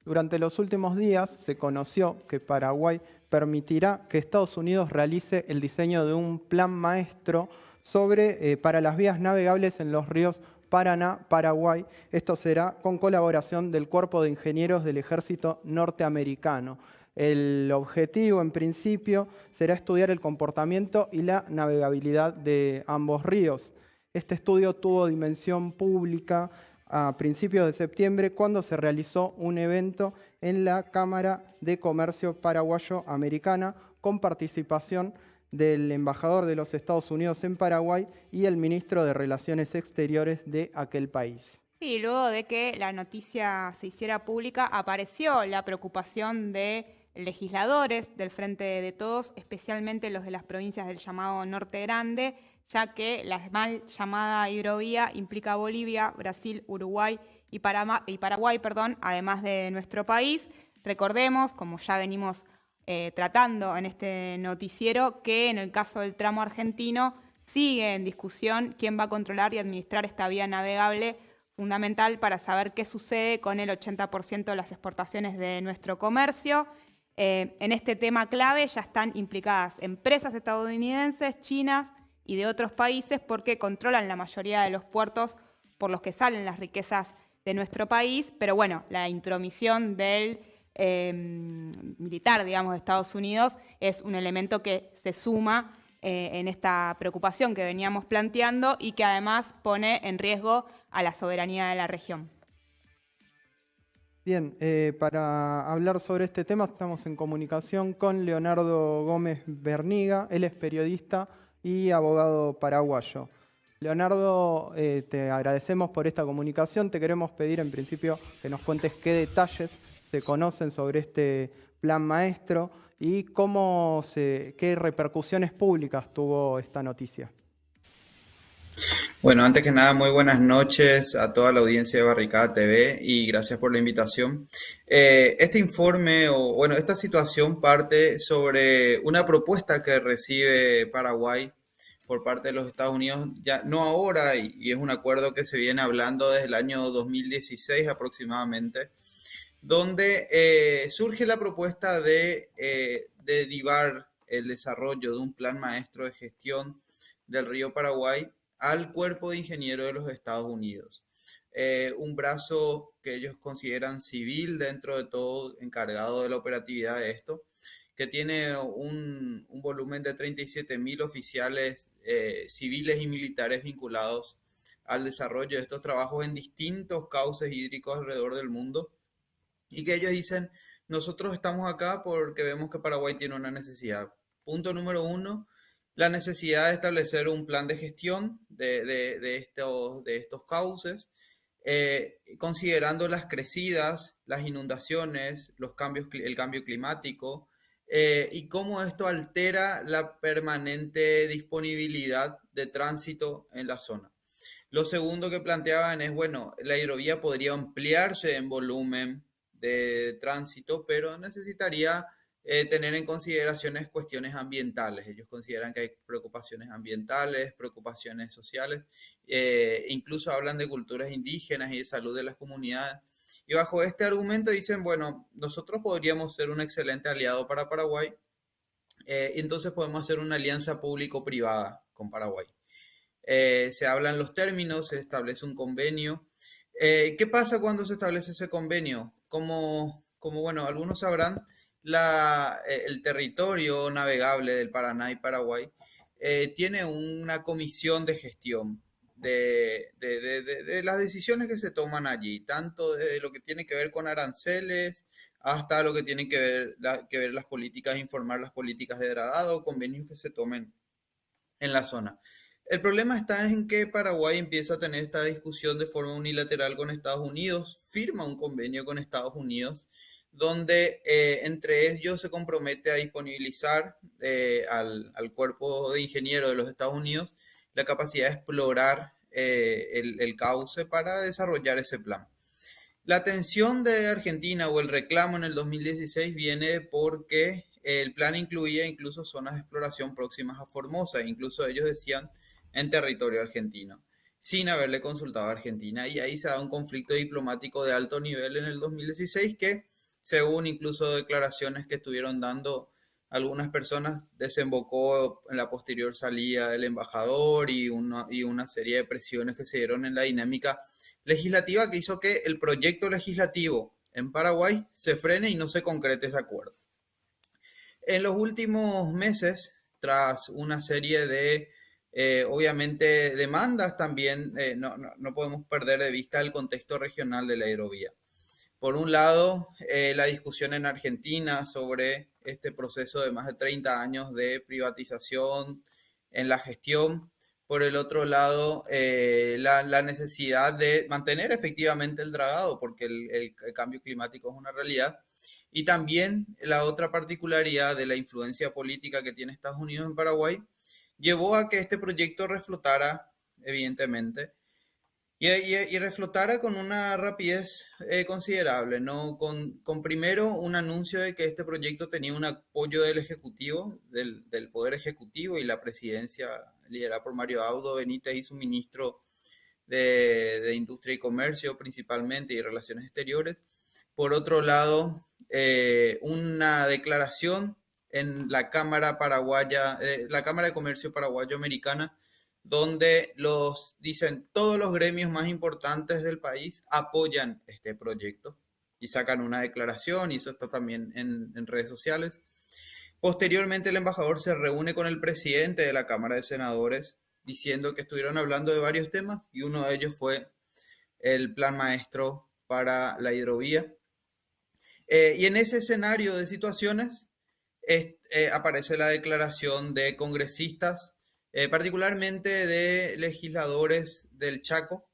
Durante los últimos días se conoció que Paraguay permitirá que Estados Unidos realice el diseño de un plan maestro para las vías navegables en los ríos Paraná, Paraguay. Esto será con colaboración del Cuerpo de Ingenieros del Ejército Norteamericano. El objetivo, en principio, será estudiar el comportamiento y la navegabilidad de ambos ríos. Este estudio tuvo dimensión pública a principios de septiembre, cuando se realizó un evento en la Cámara de Comercio Paraguayo-Americana con participación del embajador de los Estados Unidos en Paraguay y el ministro de Relaciones Exteriores de aquel país. Sí, luego de que la noticia se hiciera pública, apareció la preocupación de legisladores del Frente de Todos, especialmente los de las provincias del llamado Norte Grande, ya que la mal llamada hidrovía implica Bolivia, Brasil, Uruguay y Paraguay, además de nuestro país. Recordemos, como ya venimos tratando en este noticiero, que en el caso del tramo argentino sigue en discusión quién va a controlar y administrar esta vía navegable, fundamental para saber qué sucede con el 80% de las exportaciones de nuestro comercio. En este tema clave ya están implicadas empresas estadounidenses, chinas y de otros países, porque controlan la mayoría de los puertos por los que salen las riquezas de nuestro país. Pero bueno, la intromisión del militar, digamos, de Estados Unidos es un elemento que se suma en esta preocupación que veníamos planteando y que además pone en riesgo a la soberanía de la región. Bien, para hablar sobre este tema estamos en comunicación con Leonardo Gómez Berniga. Él es periodista y abogado paraguayo. Leonardo, te agradecemos por esta comunicación. Te queremos pedir en principio que nos cuentes qué detalles se conocen sobre este plan maestro y qué repercusiones públicas tuvo esta noticia. Bueno, antes que nada, muy buenas noches a toda la audiencia de Barricada TV y gracias por la invitación. Este informe, esta situación parte sobre una propuesta que recibe Paraguay por parte de los Estados Unidos, ya no ahora, y es un acuerdo que se viene hablando desde el año 2016 aproximadamente, donde surge la propuesta de derivar el desarrollo de un plan maestro de gestión del río Paraguay al Cuerpo de Ingenieros de los Estados Unidos. Un brazo que ellos consideran civil dentro de todo, encargado de la operatividad de esto, que tiene un volumen de 37.000 oficiales civiles y militares vinculados al desarrollo de estos trabajos en distintos cauces hídricos alrededor del mundo, y que ellos dicen, nosotros estamos acá porque vemos que Paraguay tiene una necesidad. Punto número uno, la necesidad de establecer un plan de gestión de estos cauces, considerando las crecidas, las inundaciones, el cambio climático, y cómo esto altera la permanente disponibilidad de tránsito en la zona. Lo segundo que planteaban es, bueno, la hidrovía podría ampliarse en volumen de tránsito, pero necesitaría tener en consideraciones cuestiones ambientales. Ellos consideran que hay preocupaciones ambientales, preocupaciones sociales, incluso hablan de culturas indígenas y de salud de las comunidades. Y bajo este argumento dicen, bueno, nosotros podríamos ser un excelente aliado para Paraguay, y entonces podemos hacer una alianza público-privada con Paraguay. Se hablan los términos, se establece un convenio. ¿Qué pasa cuando se establece ese convenio? Bueno, algunos sabrán, el territorio navegable del Paraná y Paraguay tiene una comisión de gestión de las decisiones que se toman allí, tanto de lo que tiene que ver con aranceles hasta lo que tiene que ver las políticas, informar las políticas de dragado, convenios que se tomen en la zona. El problema está en que Paraguay empieza a tener esta discusión de forma unilateral con Estados Unidos, firma un convenio con Estados Unidos, donde entre ellos se compromete a disponibilizar al cuerpo de ingenieros de los Estados Unidos la capacidad de explorar el cauce para desarrollar ese plan. La atención de Argentina o el reclamo en el 2016 viene porque el plan incluía incluso zonas de exploración próximas a Formosa, incluso ellos decían en territorio argentino. sin haberle consultado a Argentina. Y ahí se da un conflicto diplomático de alto nivel en el 2016 que, según incluso declaraciones que estuvieron dando algunas personas, desembocó en la posterior salida del embajador y una serie de presiones que se dieron en la dinámica legislativa que hizo que el proyecto legislativo en Paraguay se frene y no se concrete ese acuerdo. En los últimos meses, tras una serie de, obviamente, demandas también, no podemos perder de vista el contexto regional de la hidrovía. Por un lado, la discusión en Argentina sobre este proceso de más de 30 años de privatización en la gestión. Por el otro lado, la necesidad de mantener efectivamente el dragado, porque el cambio climático es una realidad. Y también la otra particularidad de la influencia política que tiene Estados Unidos en Paraguay llevó a que este proyecto reflotara, evidentemente, y reflotara con una rapidez considerable, ¿no? Con primero un anuncio de que este proyecto tenía un apoyo del Ejecutivo, del Poder Ejecutivo y la presidencia liderada por Mario Audo Benítez y su ministro de Industria y Comercio principalmente y Relaciones Exteriores. Por otro lado, una declaración en la Cámara Paraguaya, la Cámara de Comercio Paraguayo-Americana, donde dicen todos los gremios más importantes del país apoyan este proyecto y sacan una declaración, y eso está también en redes sociales. Posteriormente, el embajador se reúne con el presidente de la Cámara de Senadores diciendo que estuvieron hablando de varios temas y uno de ellos fue el plan maestro para la hidrovía. Y en ese escenario de situaciones aparece la declaración de congresistas, particularmente de legisladores del Chaco,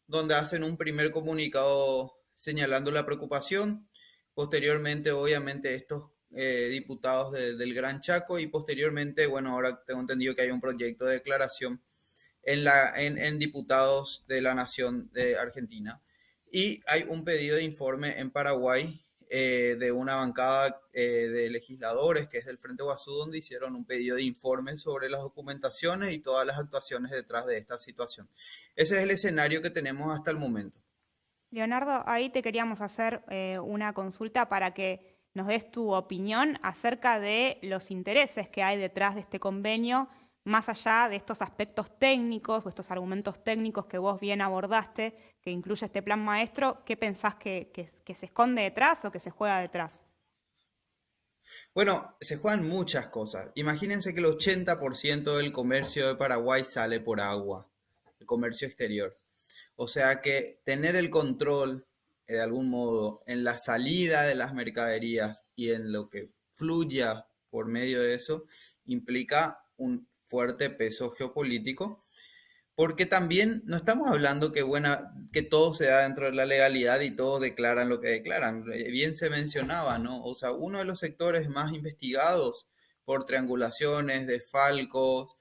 donde hacen un primer comunicado señalando la preocupación. Posteriormente, obviamente, estos diputados del Gran Chaco y posteriormente, bueno, ahora tengo entendido que hay un proyecto de declaración en diputados de la Nación de Argentina. Y hay un pedido de informe en Paraguay de una bancada de legisladores que es del Frente Guazú, donde hicieron un pedido de informe sobre las documentaciones y todas las actuaciones detrás de esta situación. Ese es el escenario que tenemos hasta el momento. Leonardo, ahí te queríamos hacer una consulta para que nos des tu opinión acerca de los intereses que hay detrás de este convenio, más allá de estos aspectos técnicos o estos argumentos técnicos que vos bien abordaste, que incluye este plan maestro. ¿Qué pensás que se esconde detrás o que se juega detrás? Bueno, se juegan muchas cosas. Imagínense que el 80% del comercio de Paraguay sale por agua, el comercio exterior. O sea que tener el control, de algún modo, en la salida de las mercaderías y en lo que fluya por medio de eso, implica un fuerte peso geopolítico, porque también no estamos hablando que todo se da dentro de la legalidad y todos declaran lo que declaran. Bien se mencionaba, ¿no? O sea, uno de los sectores más investigados por triangulaciones, desfalcos,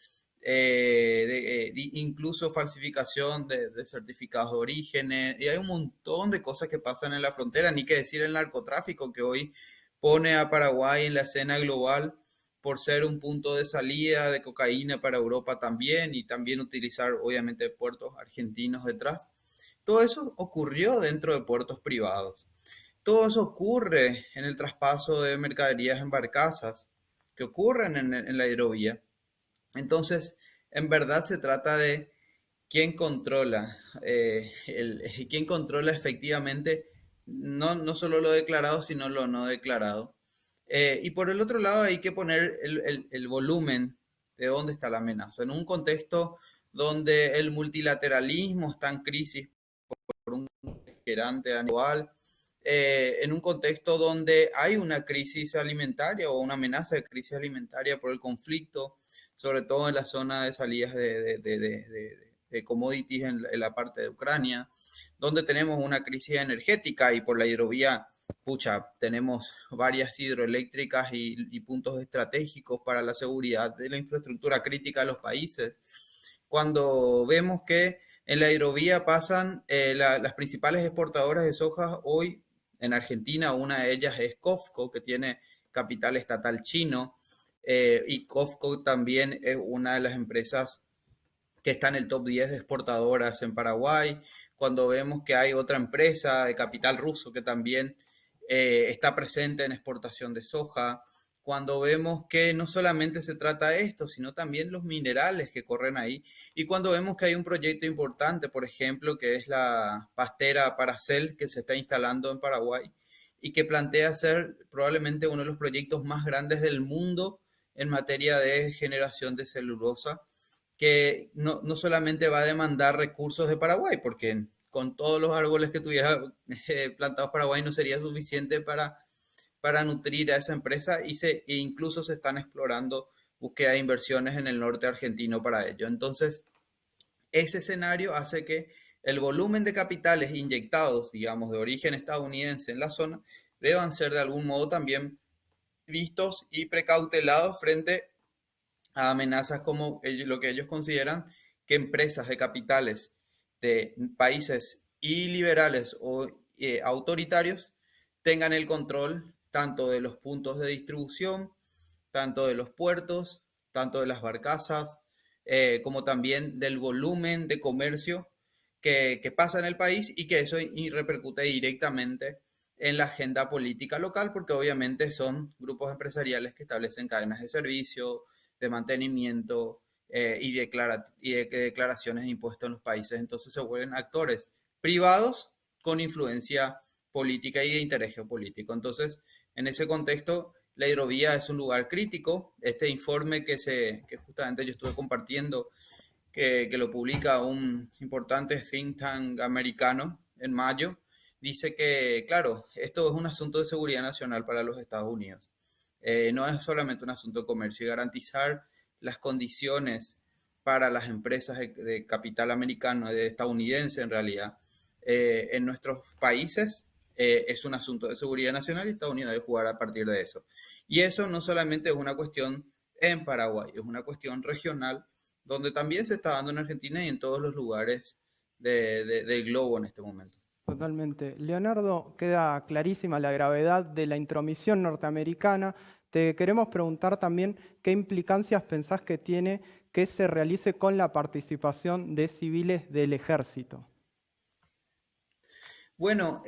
incluso falsificación de certificados de orígenes, y hay un montón de cosas que pasan en la frontera, ni que decir el narcotráfico que hoy pone a Paraguay en la escena global por ser un punto de salida de cocaína para Europa también, y también utilizar obviamente puertos argentinos detrás. Todo eso ocurrió dentro de puertos privados. Todo eso ocurre en el traspaso de mercaderías en barcazas que ocurren en la hidrovía. Entonces, en verdad se trata de quién controla, quién controla efectivamente no solo lo declarado, sino lo no declarado. Y por el otro lado hay que poner el volumen de dónde está la amenaza. En un contexto donde el multilateralismo está en crisis por un gerante anual, en un contexto donde hay una crisis alimentaria o una amenaza de crisis alimentaria por el conflicto, sobre todo en la zona de salidas de commodities en la parte de Ucrania, donde tenemos una crisis energética y por la hidrovía, pucha, tenemos varias hidroeléctricas y puntos estratégicos para la seguridad de la infraestructura crítica de los países. Cuando vemos que en la hidrovía pasan las principales exportadoras de soja hoy en Argentina, una de ellas es COFCO, que tiene capital estatal chino, y COFCO también es una de las empresas que está en el top 10 de exportadoras en Paraguay, cuando vemos que hay otra empresa de capital ruso que también está presente en exportación de soja, cuando vemos que no solamente se trata de esto, sino también los minerales que corren ahí, y cuando vemos que hay un proyecto importante, por ejemplo, que es la pastera Paracel que se está instalando en Paraguay y que plantea ser probablemente uno de los proyectos más grandes del mundo en materia de generación de celulosa, que no solamente va a demandar recursos de Paraguay, porque con todos los árboles que tuviera plantados Paraguay no sería suficiente para nutrir a esa empresa e incluso se están explorando búsqueda de inversiones en el norte argentino para ello. Entonces, ese escenario hace que el volumen de capitales inyectados, digamos, de origen estadounidense en la zona, deban ser de algún modo también vistos y precautelados frente a amenazas como lo que ellos consideran que empresas de capitales de países iliberales o autoritarios tengan el control tanto de los puntos de distribución, tanto de los puertos, tanto de las barcazas, como también del volumen de comercio que pasa en el país y que eso repercute directamente en la agenda política local, porque obviamente son grupos empresariales que establecen cadenas de servicio, de mantenimiento y de declaraciones de impuestos en los países. Entonces se vuelven actores privados con influencia política y de interés geopolítico. Entonces, en ese contexto, la hidrovía es un lugar crítico. Este informe que justamente yo estuve compartiendo, que lo publica un importante think tank americano en mayo, dice que, claro, esto es un asunto de seguridad nacional para los Estados Unidos. No es solamente un asunto de comercio, y garantizar las condiciones para las empresas de capital americano, de estadounidense en realidad, en nuestros países es un asunto de seguridad nacional y Estados Unidos debe jugar a partir de eso. Y eso no solamente es una cuestión en Paraguay, es una cuestión regional donde también se está dando en Argentina y en todos los lugares del globo en este momento. Totalmente. Leonardo, queda clarísima la gravedad de la intromisión norteamericana. Te queremos preguntar también qué implicancias pensás que tiene que se realice con la participación de civiles del ejército. Bueno,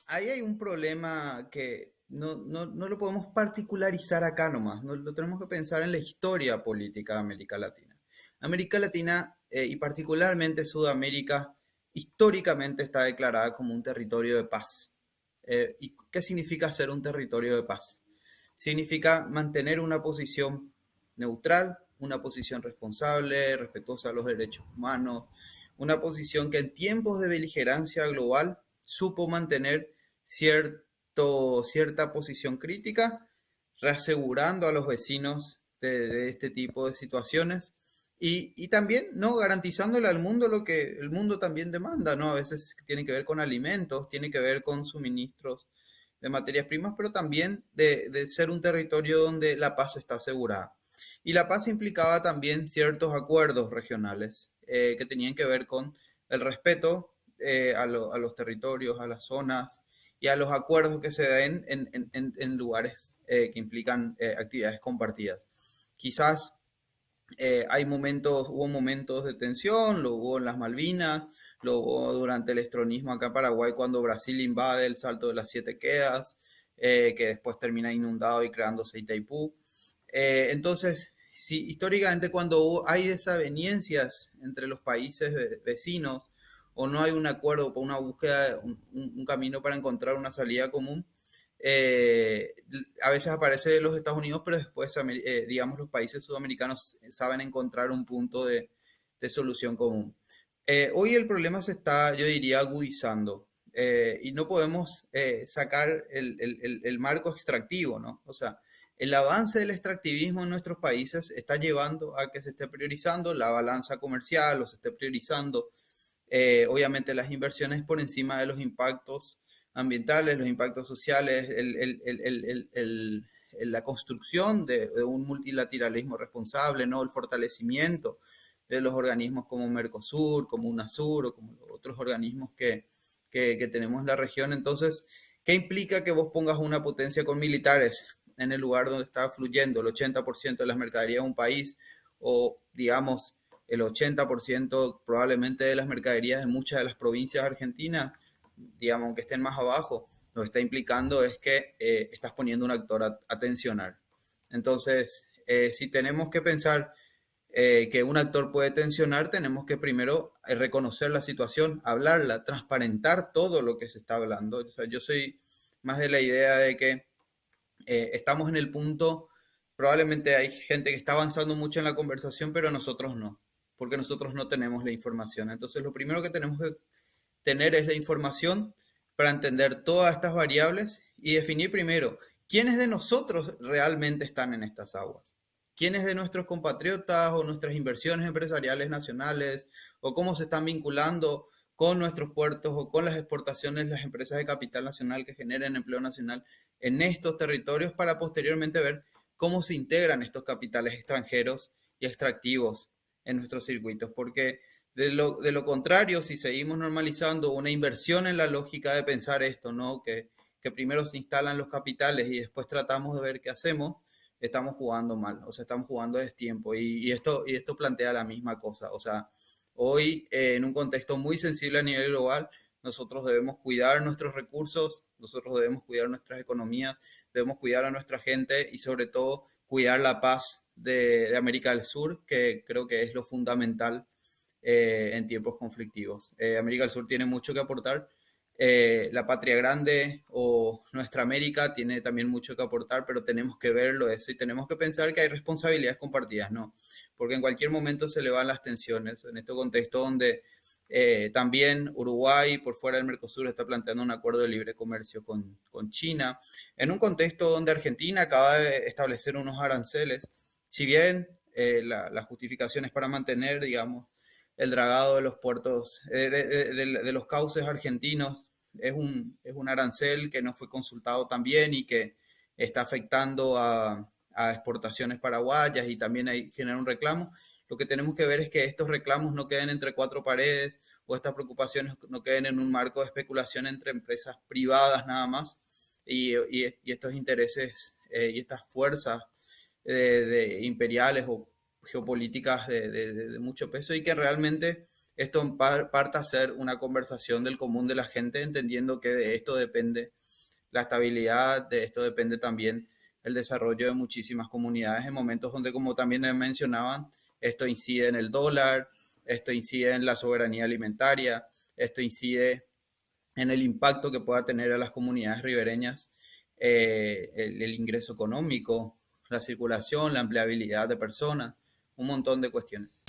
ahí hay un problema que no lo podemos particularizar acá nomás, no, lo tenemos que pensar en la historia política de América Latina. América Latina y particularmente Sudamérica históricamente está declarada como un territorio de paz. ¿Y qué significa ser un territorio de paz? Significa mantener una posición neutral, una posición responsable, respetuosa de los derechos humanos, una posición que en tiempos de beligerancia global supo mantener cierta posición crítica, reasegurando a los vecinos de este tipo de situaciones y también no garantizándole al mundo lo que el mundo también demanda, ¿no? A veces tiene que ver con alimentos, tiene que ver con suministros de materias primas, pero también de ser un territorio donde la paz está asegurada. Y la paz implicaba también ciertos acuerdos regionales que tenían que ver con el respeto a los territorios, a las zonas y a los acuerdos que se den en lugares que implican actividades compartidas. Quizás hubo momentos de tensión, lo hubo en las Malvinas, lo hubo durante el estronismo acá en Paraguay cuando Brasil invade el Salto de las Siete Quedas, que después termina inundado y creándose Itaipú. Entonces, sí, históricamente cuando hay desavenencias entre los países vecinos o no hay un acuerdo por una búsqueda, un camino para encontrar una salida común, eh, a veces aparece de los Estados Unidos, pero después, digamos, los países sudamericanos saben encontrar un punto de solución común. Hoy el problema se está, yo diría, agudizando y no podemos sacar el marco extractivo, ¿no? O sea, el avance del extractivismo en nuestros países está llevando a que se esté priorizando la balanza comercial o se esté priorizando, obviamente, las inversiones por encima de los impactos ambientales, los impactos sociales, la construcción de un multilateralismo responsable, ¿no? El fortalecimiento de los organismos como Mercosur, como UNASUR o como los otros organismos que tenemos en la región. Entonces, ¿qué implica que vos pongas una potencia con militares en el lugar donde está fluyendo el 80% de las mercaderías de un país? O, digamos, el 80% probablemente de las mercaderías de muchas de las provincias argentinas, digamos, aunque estén más abajo, lo que está implicando es que estás poniendo un actor a tensionar. Entonces, si tenemos que pensar que un actor puede tensionar, tenemos que primero reconocer la situación, hablarla, transparentar todo lo que se está hablando. O sea, yo soy más de la idea de que estamos en el punto, probablemente hay gente que está avanzando mucho en la conversación, pero nosotros no, porque nosotros no tenemos la información. Entonces, lo primero que tenemos que tener es la información para entender todas estas variables y definir primero quiénes de nosotros realmente están en estas aguas. ¿Quiénes de nuestros compatriotas o nuestras inversiones empresariales nacionales o cómo se están vinculando con nuestros puertos o con las exportaciones, las empresas de capital nacional que generen empleo nacional en estos territorios para posteriormente ver cómo se integran estos capitales extranjeros y extractivos en nuestros circuitos? Porque de lo contrario, si seguimos normalizando una inversión en la lógica de pensar esto, ¿no? Que primero se instalan los capitales y después tratamos de ver qué hacemos, estamos jugando mal, o sea, estamos jugando a destiempo y esto plantea la misma cosa, o sea, hoy en un contexto muy sensible a nivel global, nosotros debemos cuidar nuestros recursos, nosotros debemos cuidar nuestras economías, debemos cuidar a nuestra gente y sobre todo cuidar la paz de América del Sur, que creo que es lo fundamental en tiempos conflictivos. América del Sur tiene mucho que aportar. La patria grande o nuestra América tiene también mucho que aportar, pero tenemos que verlo eso y tenemos que pensar que hay responsabilidades compartidas, ¿no? Porque en cualquier momento se le van las tensiones en este contexto donde también Uruguay, por fuera del Mercosur, está planteando un acuerdo de libre comercio con China, en un contexto donde Argentina acaba de establecer unos aranceles, si bien la justificación es para mantener, digamos, el dragado de los puertos, de los cauces argentinos, es un arancel que no fue consultado también y que está afectando a exportaciones paraguayas y también ahí genera un reclamo. Lo que tenemos que ver es que estos reclamos no queden entre cuatro paredes o estas preocupaciones no queden en un marco de especulación entre empresas privadas nada más y estos intereses y estas fuerzas imperiales o geopolíticas de mucho peso y que realmente esto parta a ser una conversación del común de la gente, entendiendo que de esto depende la estabilidad, de esto depende también el desarrollo de muchísimas comunidades en momentos donde, como también mencionaban, esto incide en el dólar, esto incide en la soberanía alimentaria, esto incide en el impacto que pueda tener a las comunidades ribereñas el ingreso económico, la circulación, la empleabilidad de personas, un montón de cuestiones.